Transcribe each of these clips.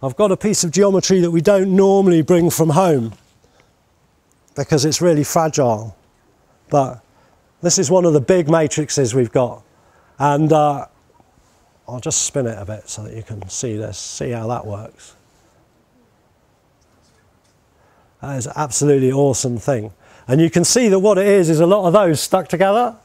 I've got a piece of geometry that we don't normally bring from home because it's really fragile. But this is one of the big matrices we've got. And I'll just spin it a bit so that you can see this, see how that works. That is an absolutely awesome thing. And you can see that what it is a lot of those stuck together.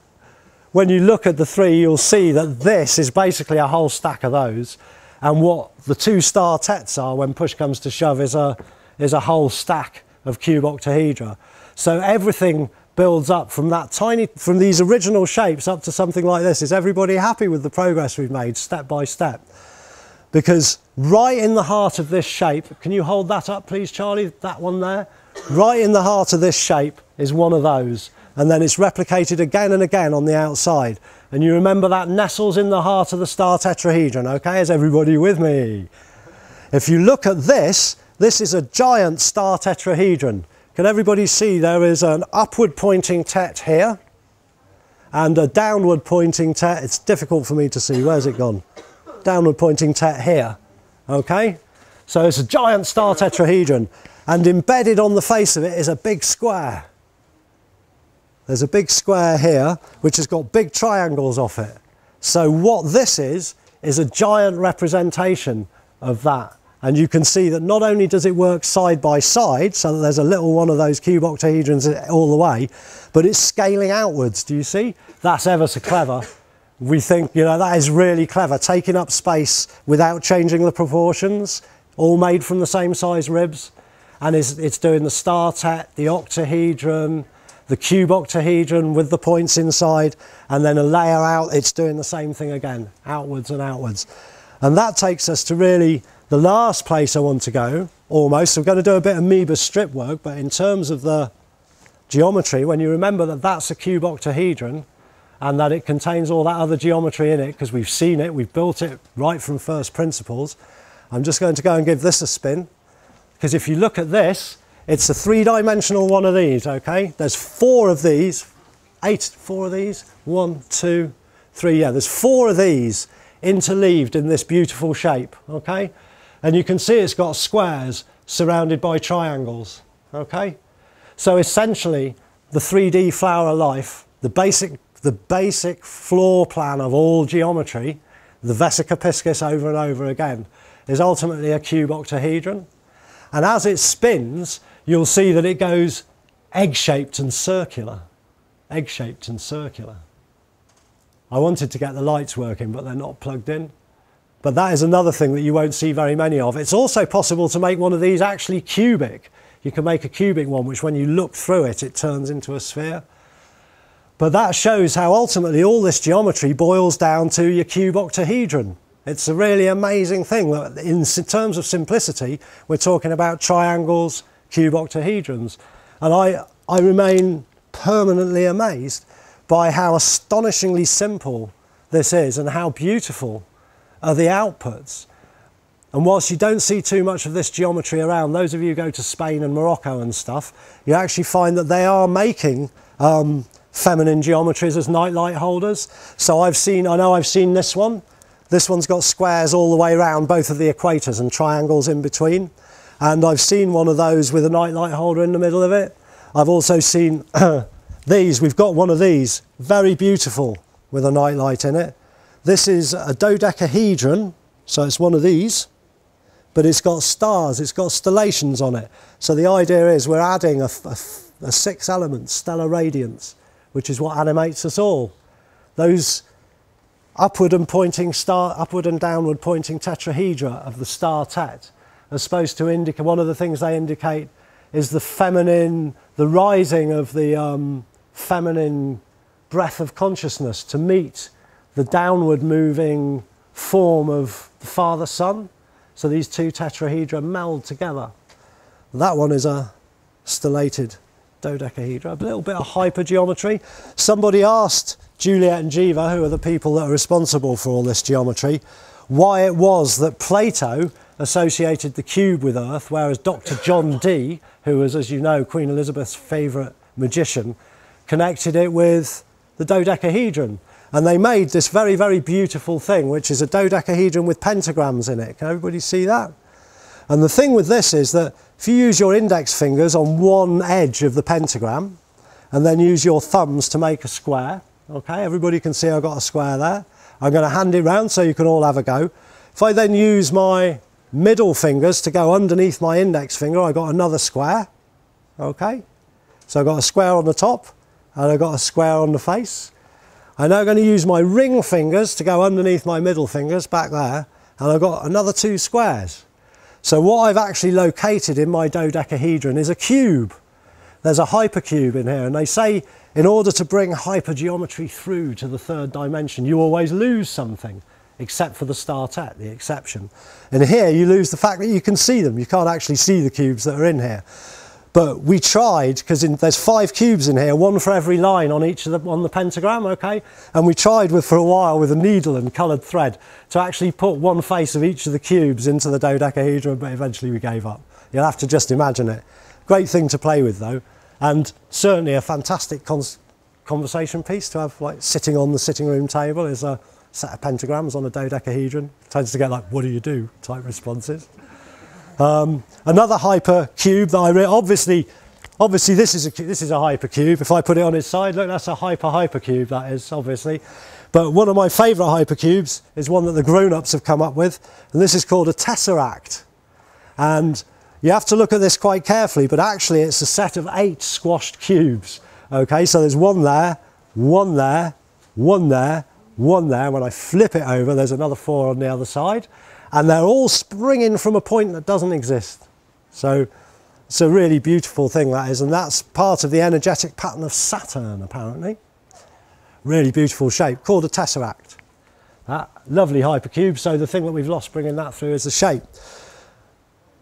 When you look at the three, you'll see that this is basically a whole stack of those. And what the two star tets are, when push comes to shove, is a whole stack of cube octahedra. So everything builds up from from these original shapes up to something like this. Is everybody happy with the progress we've made step by step? Because right in the heart of this shape, can you hold that up please, Charlie, that one there? Right in the heart of this shape is one of those. And then it's replicated again and again on the outside. And you remember that nestles in the heart of the star tetrahedron, okay? Is everybody with me? If you look at this, this is a giant star tetrahedron. Can everybody see there is an upward pointing tet here and a downward pointing tet? It's difficult for me to see. Where's it gone? Downward pointing tet here, okay? So it's a giant star tetrahedron, and embedded on the face of it is a big square. There's a big square here which has got big triangles off it. So what this is a giant representation of that. And you can see that not only does it work side by side, so that there's a little one of those cube octahedrons all the way, but it's scaling outwards. Do you see? That's ever so clever. We think, you know, that is really clever, taking up space without changing the proportions, all made from the same size ribs. And it's doing the star tet, the octahedron, the cube octahedron with the points inside, and then a layer out, it's doing the same thing again, outwards and outwards. And that takes us to really the last place I want to go, almost. We're going to do a bit of Moebius strip work, but in terms of the geometry, when you remember that that's a cube octahedron, and that it contains all that other geometry in it, because we've seen it, we've built it right from first principles. I'm just going to go and give this a spin, because if you look at this, it's a three-dimensional one of these, okay? There's four of these, four of these, 1, 2, 3, yeah, there's four of these interleaved in this beautiful shape, okay? And you can see it's got squares surrounded by triangles, okay? So essentially, the 3D flower of life, the basic floor plan of all geometry, the vesica piscis over and over again, is ultimately a cube octahedron. And as it spins, you'll see that it goes egg-shaped and circular. Egg-shaped and circular. I wanted to get the lights working, but they're not plugged in. But that is another thing that you won't see very many of. It's also possible to make one of these actually cubic. You can make a cubic one, which when you look through it, it turns into a sphere. But that shows how ultimately all this geometry boils down to your cube octahedron. It's a really amazing thing. In terms of simplicity, we're talking about triangles, cube octahedrons. And I remain permanently amazed by how astonishingly simple this is and how beautiful are the outputs. And whilst you don't see too much of this geometry around, those of you who go to Spain and Morocco and stuff, you actually find that they are making feminine geometries as nightlight holders. So I know I've seen this one. This one's got squares all the way around both of the equators and triangles in between. And I've seen one of those with a nightlight holder in the middle of it. I've also seen these. We've got one of these, very beautiful, with a nightlight in it. This is a dodecahedron, so it's one of these, but it's got stars, it's got stellations on it. So the idea is we're adding a 6-element stellar radiance, which is what animates us all. Those upward and downward pointing tetrahedra of the star tet are supposed to indicate, one of the things they indicate is the feminine, the rising of the feminine breath of consciousness to meet the downward moving form of the father sun. So these two tetrahedra meld together. That one is a stellated dodecahedra, a little bit of hypergeometry. Somebody asked Juliet and Jiva, who are the people that are responsible for all this geometry, why it was that Plato associated the cube with Earth, whereas Dr. John Dee, who was, as you know, Queen Elizabeth's favourite magician, connected it with the dodecahedron. And they made this very, very beautiful thing, which is a dodecahedron with pentagrams in it. Can everybody see that? And the thing with this is that if you use your index fingers on one edge of the pentagram and then use your thumbs to make a square, okay, everybody can see I've got a square there. I'm going to hand it round so you can all have a go. If I then use my middle fingers to go underneath my index finger, I've got another square, okay. So I've got a square on the top and I've got a square on the face. I'm now going to use my ring fingers to go underneath my middle fingers back there, and I've got another two squares. So what I've actually located in my dodecahedron is a cube. There's a hypercube in here, and they say in order to bring hypergeometry through to the third dimension, you always lose something, except for the startet, the exception. And here you lose the fact that you can see them. You can't actually see the cubes that are in here. But we tried, because there's 5 cubes in here, one for every line on each of on the pentagram, okay? And we tried for a while with a needle and coloured thread to actually put one face of each of the cubes into the dodecahedron, but eventually we gave up. You'll have to just imagine it. Great thing to play with though, and certainly a fantastic conversation piece to have, like sitting on the sitting room table is a set of pentagrams on a dodecahedron. Tends to get like, what do you do type responses. Another hypercube that I obviously this is a hypercube. If I put it on its side, look, that's a hypercube, that is, obviously. But one of my favourite hypercubes is one that the grown-ups have come up with, and this is called a tesseract. And you have to look at this quite carefully, but actually it's a set of 8 squashed cubes. Okay, so there's one there, one there, one there, one there. When I flip it over, there's another 4 on the other side. And they're all springing from a point that doesn't exist. So it's a really beautiful thing, that is, and that's part of the energetic pattern of Saturn, apparently. Really beautiful shape, called a tesseract. That lovely hypercube, so the thing that we've lost bringing that through is the shape.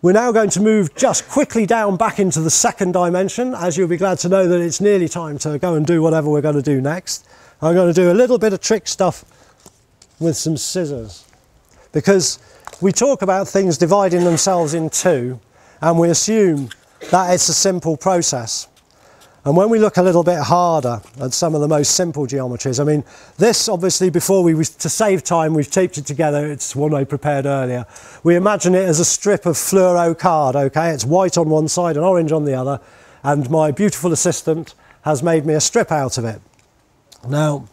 We're now going to move just quickly down back into the second dimension, as you'll be glad to know that it's nearly time to go and do whatever we're going to do next. I'm going to do a little bit of trick stuff with some scissors, because we talk about things dividing themselves in two, and we assume that it's a simple process. And when we look a little bit harder at some of the most simple geometries, I mean, this obviously, to save time, we've taped it together. It's one I prepared earlier. We imagine it as a strip of fluoro card, okay? It's white on one side and orange on the other, and my beautiful assistant has made me a strip out of it. Now,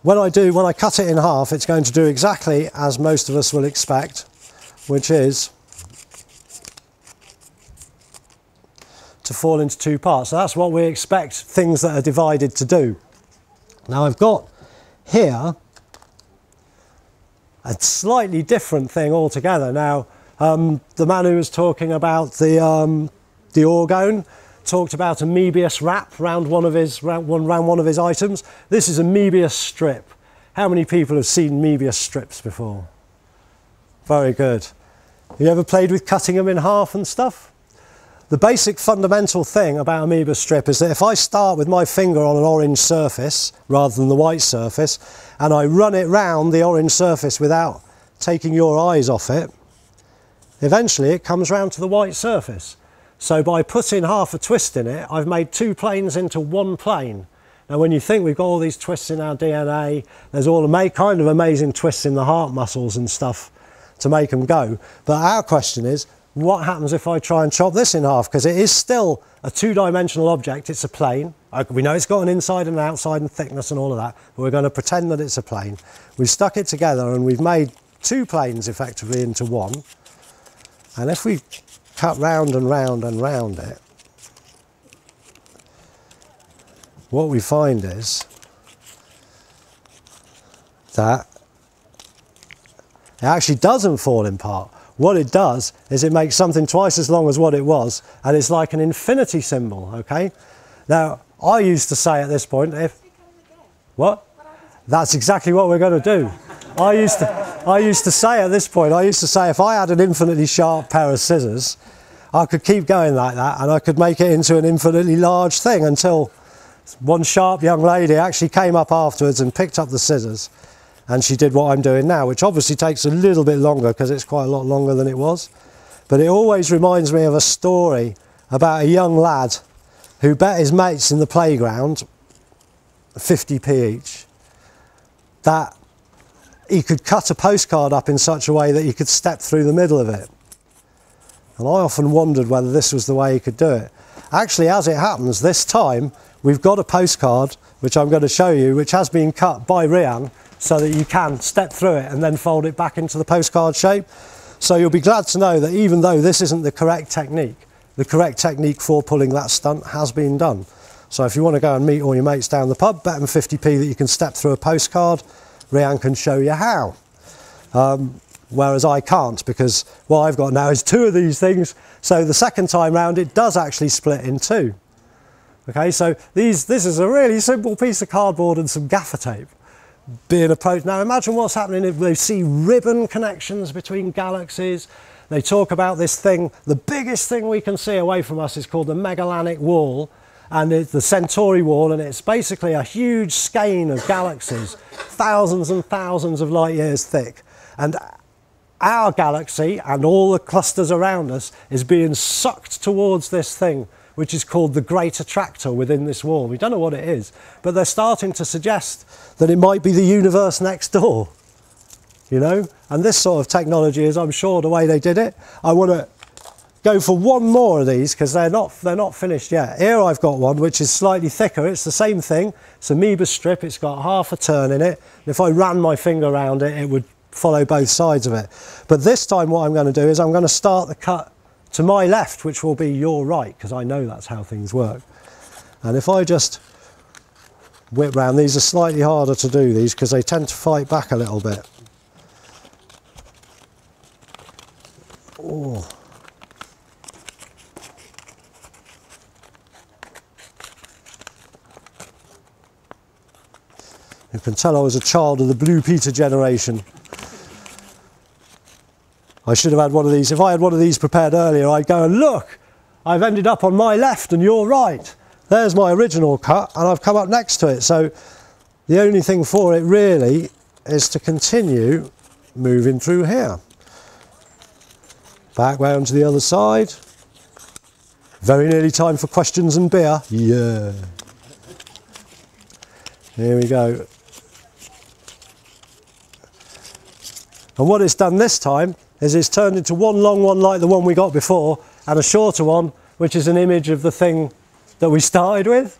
when I cut it in half, it's going to do exactly as most of us will expect, which is to fall into 2 parts. So that's what we expect things that are divided to do. Now I've got here a slightly different thing altogether. Now, the man who was talking about the orgone talked about a Möbius wrap round one of his items. This is a Möbius strip. How many people have seen Möbius strips before? Very good. You ever played with cutting them in half and stuff? The basic fundamental thing about a Möbius strip is that if I start with my finger on an orange surface rather than the white surface, and I run it round the orange surface without taking your eyes off it, eventually it comes round to the white surface. So by putting half a twist in it, I've made 2 planes into 1 plane. Now when you think we've got all these twists in our DNA, there's all the kind of amazing twists in the heart muscles and stuff to make them go. But our question is, what happens if I try and chop this in half? Because it is still a 2-dimensional object, it's a plane. We know it's got an inside and an outside and thickness and all of that, but we're going to pretend that it's a plane. We've stuck it together and we've made 2 planes effectively into 1. And if we cut round and round and round it, what we find is that it actually doesn't fall in part. What it does is it makes something twice as long as what it was, and it's like an infinity symbol, okay? Now, I used to say at this point, what? That's exactly what we're going to do. I used to say at this point, if I had an infinitely sharp pair of scissors, I could keep going like that and I could make it into an infinitely large thing, until one sharp young lady actually came up afterwards and picked up the scissors, and she did what I'm doing now, which obviously takes a little bit longer because it's quite a lot longer than it was. But it always reminds me of a story about a young lad who bet his mates in the playground 50p each that he could cut a postcard up in such a way that he could step through the middle of it. And I often wondered whether this was the way he could do it. Actually, as it happens, this time we've got a postcard, which I'm going to show you, which has been cut by Rian so that you can step through it and then fold it back into the postcard shape. So you'll be glad to know that even though this isn't the correct technique for pulling that stunt has been done. So if you want to go and meet all your mates down the pub, bet them 50p that you can step through a postcard. Rian can show you how. Whereas I can't, because what I've got now is 2 of these things. So the second time round it does actually split in 2. Okay, so this is a really simple piece of cardboard and some gaffer tape being approached. Now imagine what's happening if they see ribbon connections between galaxies. They talk about this thing, the biggest thing we can see away from us is called the Magellanic Wall, and it's the Centauri Wall, and it's basically a huge skein of galaxies, thousands and thousands of light years thick. And our galaxy and all the clusters around us is being sucked towards this thing, which is called the Great Attractor within this wall. We don't know what it is, but they're starting to suggest that it might be the universe next door, you know? And this sort of technology is, I'm sure, the way they did it. I want to go for one more of these because they're not finished yet. Here I've got one which is slightly thicker. It's the same thing. It's a amoeba strip. It's got half a turn in it. And if I ran my finger around it, it would follow both sides of it. But this time what I'm going to do is I'm going to start the cut to my left, which will be your right, because I know that's how things work. And if I just whip round, these are slightly harder to do, these, because they tend to fight back a little bit. Oh. You can tell I was a child of the Blue Peter generation. I should have had one of these. If I had one of these prepared earlier, I'd go and look, I've ended up on my left and your right. There's my original cut and I've come up next to it. So the only thing for it really is to continue moving through here. Back round to the other side. Very nearly time for questions and beer. Yeah. Here we go. And what it's done this time is it's turned into one long one like the one we got before and a shorter one, which is an image of the thing that we started with.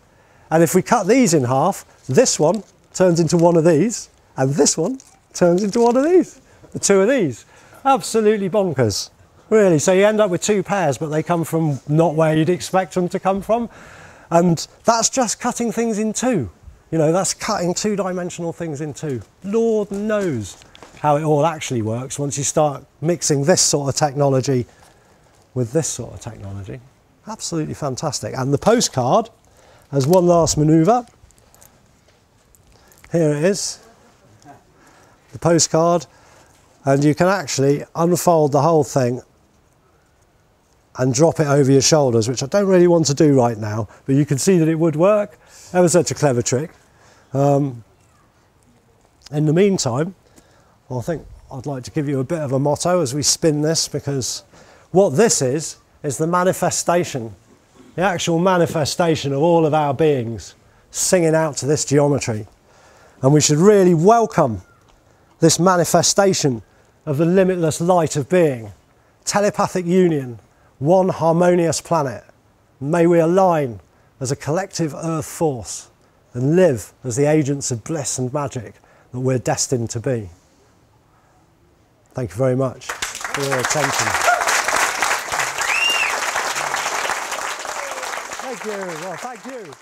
And if we cut these in half, this one turns into one of these and this one turns into one of these, the 2 of these. Absolutely bonkers, really. So you end up with 2 pairs, but they come from not where you'd expect them to come from. And that's just cutting things in 2. You know, that's cutting 2-dimensional things in 2. Lord knows how it all actually works once you start mixing this sort of technology with this sort of technology. Absolutely fantastic. And the postcard has one last manoeuvre. Here it is, the postcard, and you can actually unfold the whole thing and drop it over your shoulders, which I don't really want to do right now, but you can see that it would work. That was such a clever trick. In the meantime, I think I'd like to give you a bit of a motto as we spin this, because what this is the manifestation, the actual manifestation of all of our beings singing out to this geometry. And we should really welcome this manifestation of the limitless light of being. Telepathic union, one harmonious planet. May we align as a collective earth force and live as the agents of bliss and magic that we're destined to be. Thank you very much for your attention. Thank you. Well, thank you.